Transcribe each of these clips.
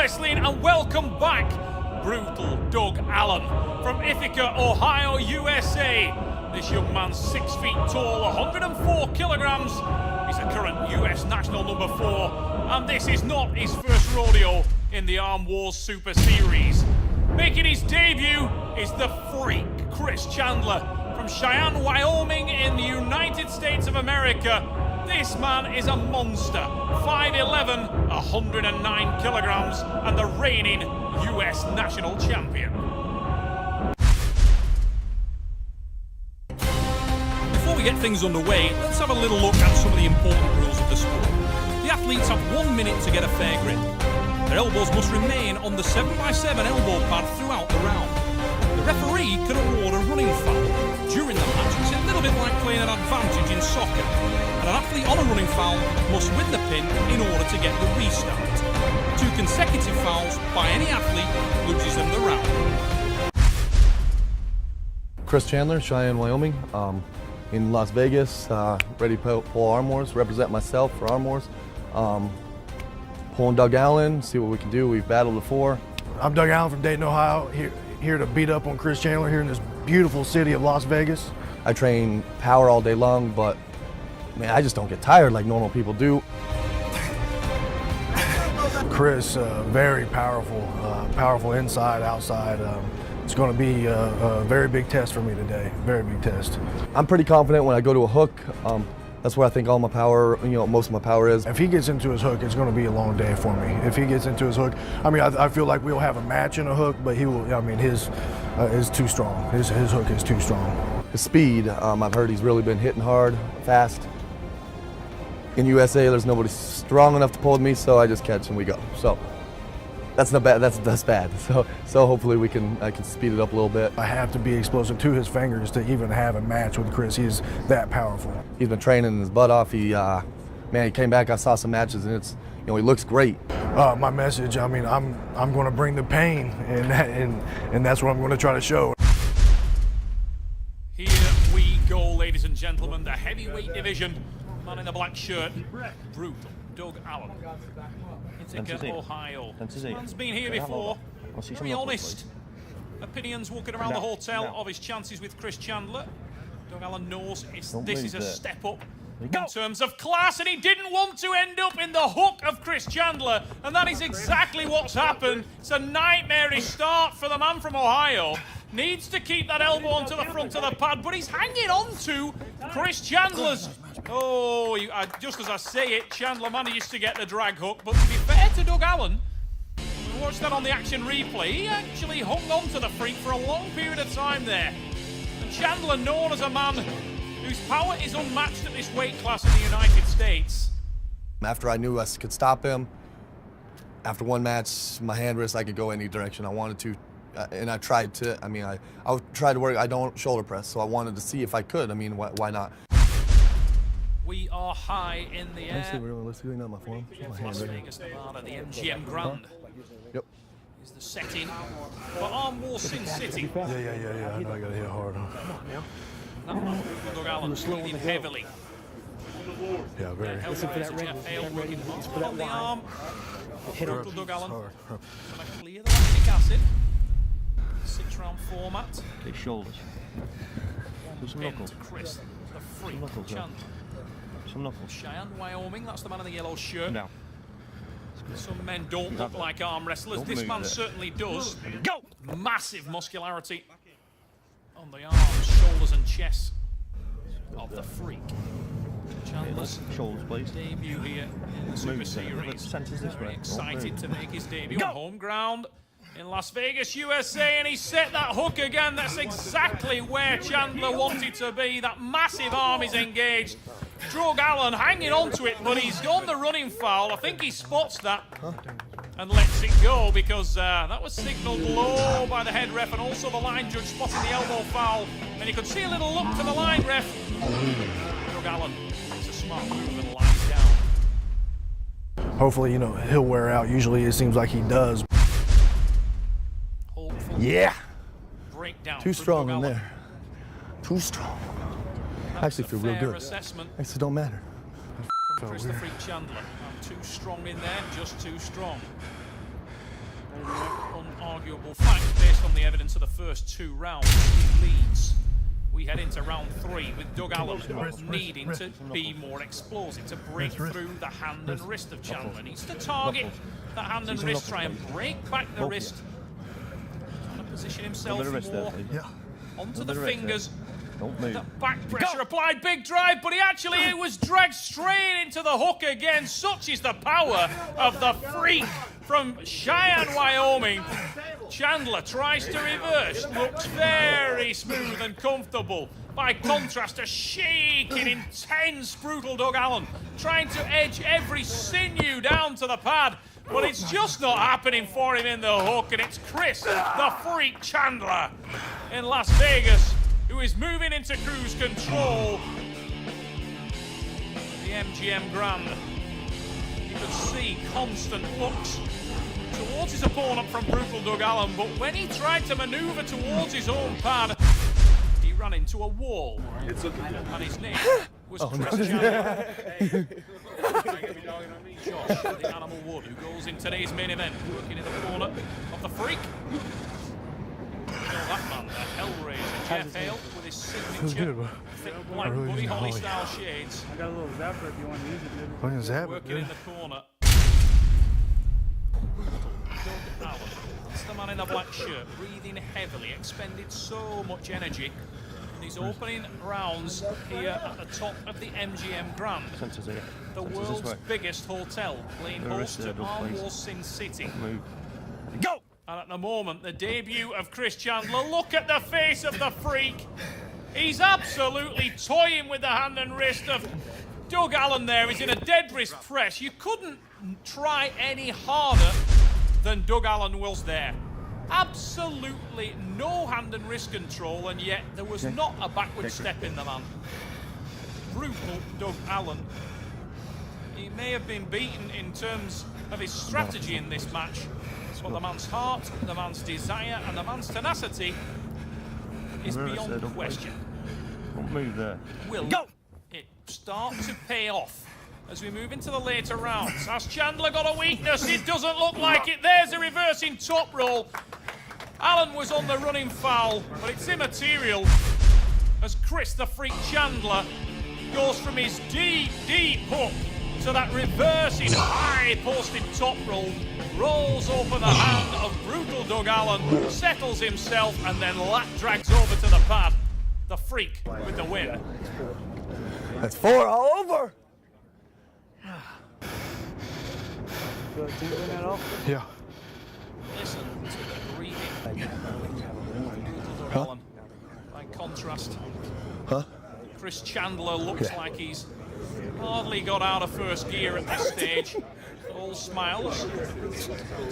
Wrestling, and welcome back, Brutal Doug Allen from Ithaca, Ohio, USA. This young man's 6 feet tall, 104 kilograms. He's the current US national number 4, and this is not his first rodeo in the Arm Wars Super Series. Making his debut is the Freak, Chris Chandler, from Cheyenne, Wyoming in the United States of America. This man is a monster, 5'11", 109 kilograms, and the reigning US national champion. Before we get things underway, let's have a little look at some of the important rules of the sport. The athletes have 1 minute to get a fair grip. Their elbows must remain on the 7x7 elbow pad throughout the round. The referee can award a running foul during the match, which is a little bit like playing an advantage in soccer. And an athlete on a running foul must win the pin in order to get the restart. 2 consecutive fouls by any athlete loses them the round. Chris Chandler, Cheyenne, Wyoming, in Las Vegas, ready to pull Arm Wars, represent myself for Arm Wars. Pulling Doug Allen, see what we can do. We've battled before. I'm Doug Allen from Dayton, Ohio, here to beat up on Chris Chandler here in this beautiful city of Las Vegas. I train power all day long, but man, I just don't get tired like normal people do. Chris, very powerful, powerful inside, outside. It's going to be a very big test for me today, very big test. I'm pretty confident when I go to a hook. That's where I think all my power, most of my power is. If he gets into his hook, it's going to be a long day for me. If he gets into his hook, I mean, I feel like we'll have a match in a hook, but he will, I mean, his is too strong. His hook is too strong. His speed, I've heard he's really been hitting hard, fast. In USA, there's nobody strong enough to pull with me, so I just catch and we go. So that's not bad. That's bad. So hopefully I can speed it up a little bit. I have to be explosive to his fingers to even have a match with Chris. He's that powerful. He's been training his butt off. He came back. I saw some matches, and it's he looks great. My message. I mean, I'm going to bring the pain, and that's what I'm going to try to show. Here we go, ladies and gentlemen. The heavyweight division. Man in the black shirt, Brutal Doug Allen. Ithaca, Ohio. This man's been here before. Very honest. Opinions walking around the hotel of his chances with Chris Chandler. Doug Allen knows this is a step up in terms of class, and he didn't want to end up in the hook of Chris Chandler, and that is exactly what's happened. It's a nightmarish start for the man from Ohio. Needs to keep that elbow onto the front of the pad, but he's hanging on to Chris Chandler's. Oh, just as I say it, Chandler manages to get the drag hook, but to be fair to Doug Allen, we watched that on the action replay, he actually hung on to the Freak for a long period of time there. And Chandler, known as a man whose power is unmatched at this weight class in the United States. After I knew I could stop him, after one match, my hand wrist, I could go any direction I wanted to. And I tried to, I tried to work, I don't shoulder press, so I wanted to see if I could. I mean, why not? We are high in the air. Realistically, not my form. Las Vegas, Nevada, the MGM Grand. Yep. Is the setting for Arm Wars Sin City. Yeah. I know I got to hit hard. Huh? Doug Allen leading heavily. Yeah, very. Listen for that red. Working hard on the arm. Brutal Doug Allen. Gonna clear the lactic acid. 6-round format. His shoulders. Some knuckles. Chris, the Freak, Chandler. Some knuckles. Cheyenne, Wyoming, that's the man in the yellow shirt. No. Some men don't look like arm wrestlers. This man certainly does. Go! Massive muscularity on the arms, shoulders and chest of the Freak. Chandler's shoulders, please. Debut here in the Super Series. Very excited to make his debut on home ground in Las Vegas, USA, and he set that hook again. That's exactly where Chandler wanted to be. That massive arm is engaged. Doug Allen hanging on to it, but he's gone the running foul. I think he spots that and lets it go, because that was signaled low by the head ref, and also the line judge spotting the elbow foul. And you could see a little look to the line ref. Doug Allen makes a smart move and lies down. Hopefully, he'll wear out. Usually it seems like he does. Yeah. Breakdown. Too strong in there. Too strong. Actually feel real good. Assessment. Actually don't matter. From Chris the Freak Chandler. Too strong in there, just too strong. arguable fact based on the evidence of the first 2 rounds. He leads. We head into round 3 with Doug Allen needing to be more explosive, to break through the hand and wrist of Chandler. Needs to target that hand and wrist, try and break back the wrist. Trying to position himself more onto the fingers. The back pressure applied, big drive, but it was dragged straight into the hook again. Such is the power of the freak from Cheyenne, Wyoming. Chandler tries to reverse, looks very smooth and comfortable. By contrast, a shaking, intense, brutal Doug Allen, trying to edge every sinew down to the pad, but it's just not happening for him in the hook, and it's Chris, the freak Chandler, in Las Vegas, who is moving into cruise control. The MGM Grand. You could see constant looks towards his opponent from brutal Doug Allen, but when he tried to maneuver towards his own pad, he ran into a wall. It's looking good. And his name was Chris Chandler. Josh, the Animal Wood, who goes in today's main event, working in the corner of the freak. That man, the Hellraiser, Jeff Hale, with his signature thick black Buddy Holly style shades. I got a little zapper if you want to use it. What is that? Working in the corner. Doug Allen, that's the man in the black shirt, breathing heavily, expended so much energy in these opening rounds here at the top of the MGM Grand, the world's biggest hotel, playing host to Armwrestling City. Go! And at the moment, the debut of Chris Chandler. Look at the face of the freak. He's absolutely toying with the hand and wrist of Doug Allen there. He's in a dead wrist press. You couldn't try any harder than Doug Allen was there. Absolutely no hand and wrist control, and yet there was not a backward step in the man. Brutal Doug Allen. He may have been beaten in terms of his strategy in this match, but the man's heart, the man's desire, and the man's tenacity is beyond question. Don't move there. Will it start to pay off as we move into the later rounds? Has Chandler got a weakness? It doesn't look like it. There's a reversing top roll. Allen was on the running foul, but it's immaterial as Chris the Freak Chandler goes from his deep hook to that reversing high posted top roll, rolls open the hand of brutal Doug Allen, settles himself, and then lat drags over to the pad. The Freak with the win. That's 4 all over. Yeah. Listen to the breathing. Brutal Doug Allen. By contrast, Chris Chandler looks like he's hardly got out of first gear at this stage. All smiles.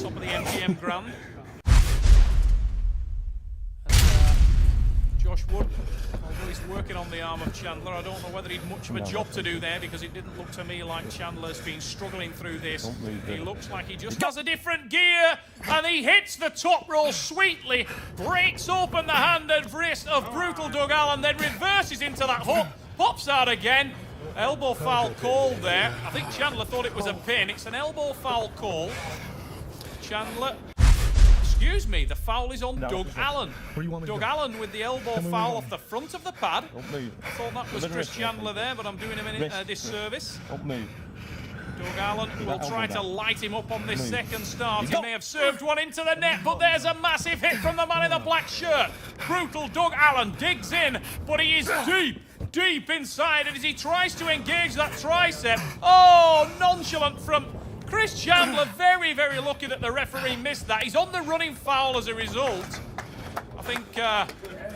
Top of the MGM Grand. Josh Wood, although he's working on the arm of Chandler, I don't know whether he'd much of a job to do there, because it didn't look to me like Chandler's been struggling through this. He looks like he just has a different gear, and he hits the top roll sweetly, breaks open the hand and wrist of brutal Doug Allen, then reverses into that hook, pops out again. Elbow foul called there. I think Chandler thought it was a pin. It's an elbow foul call. Chandler. Excuse me, the foul is on Doug Allen. Doug Allen with the elbow foul off the front of the pad. I thought that was Chris Chandler there, but I'm doing him a disservice. Doug Allen will try to light him up on this second start. He may have served one into the net, but there's a massive hit from the man in the black shirt. Brutal Doug Allen digs in, but he is deep inside, and as he tries to engage that tricep, nonchalant from Chris Chandler. Very, very lucky that the referee missed that. He's on the running foul as a result. I think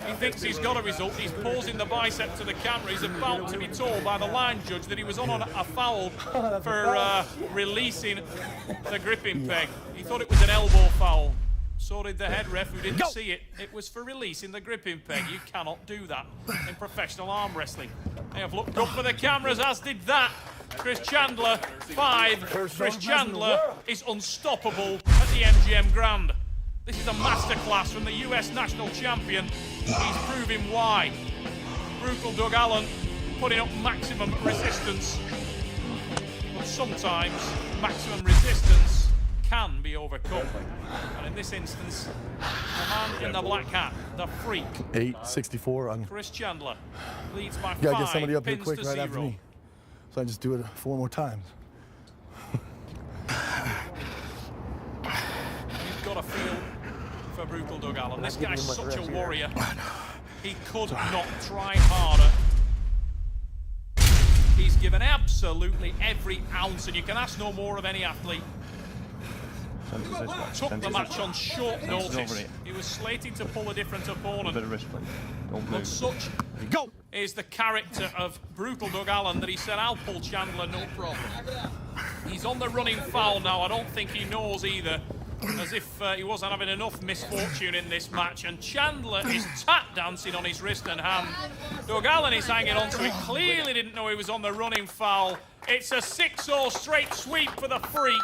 he thinks he's got a result. He's pausing the bicep to the camera. He's about to be told by the line judge that he was on a foul for releasing the gripping peg. He thought it was an elbow foul. So did the head ref, who didn't see it. It was for releasing the gripping peg. You cannot do that in professional arm wrestling. They have looked up for the cameras, as did that. Chris Chandler, 5. Chris Chandler is unstoppable at the MGM Grand. This is a masterclass from the US national champion. He's proving why. Brutal Doug Allen putting up maximum resistance. But sometimes maximum resistance can be overcome. And in this instance, the man in the black hat, the freak, 8:64. Chris Chandler, leads by 5 Gotta get somebody up here pins quick to right 0. after me. So I just do it 4 more times. You've got to feel for Brutal Doug Allen. This guy's such a warrior. He could not try harder. He's given absolutely every ounce, and you can ask no more of any athlete. Took the match on short notice. He was slated to pull a different opponent. But such is the character of Brutal Doug Allen that he said, I'll pull Chandler, no problem. He's on the running foul now. I don't think he knows either, as if he wasn't having enough misfortune in this match. And Chandler is tap dancing on his wrist and hand. Doug Allen is hanging on to it. Clearly didn't know he was on the running foul. It's a 6-0 straight sweep for the freak.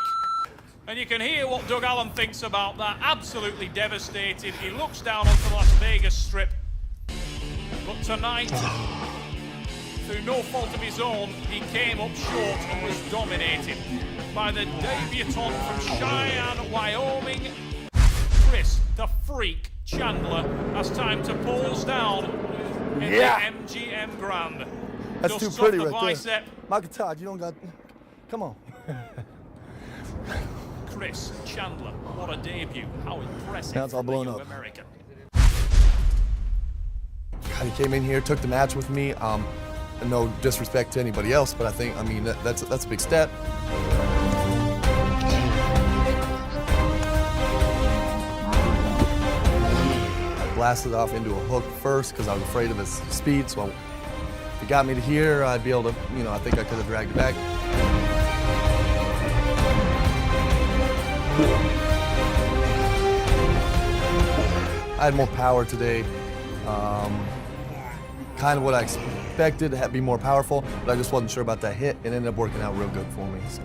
And you can hear what Doug Allen thinks about that. Absolutely devastated. He looks down onto the Las Vegas Strip. But tonight, through no fault of his own, he came up short and was dominated by the debutant from Cheyenne, Wyoming, Chris the Freak Chandler. Has time to pose down in the MGM Grand. That's Just too pretty off the right bicep. there. Michael Todd, you don't got... Come on. Chris Chandler, what a debut. How impressive. Now it's all blown up. American. He came in here, took the match with me. No disrespect to anybody else, but I think, I mean, that's a big step. I blasted off into a hook first because I was afraid of his speed. So if he got me to here, I'd be able to, you know, I think I could have dragged it back. I had more power today. Kind of what I expected to be more powerful, but I just wasn't sure about that hit. It ended up working out real good for me. So.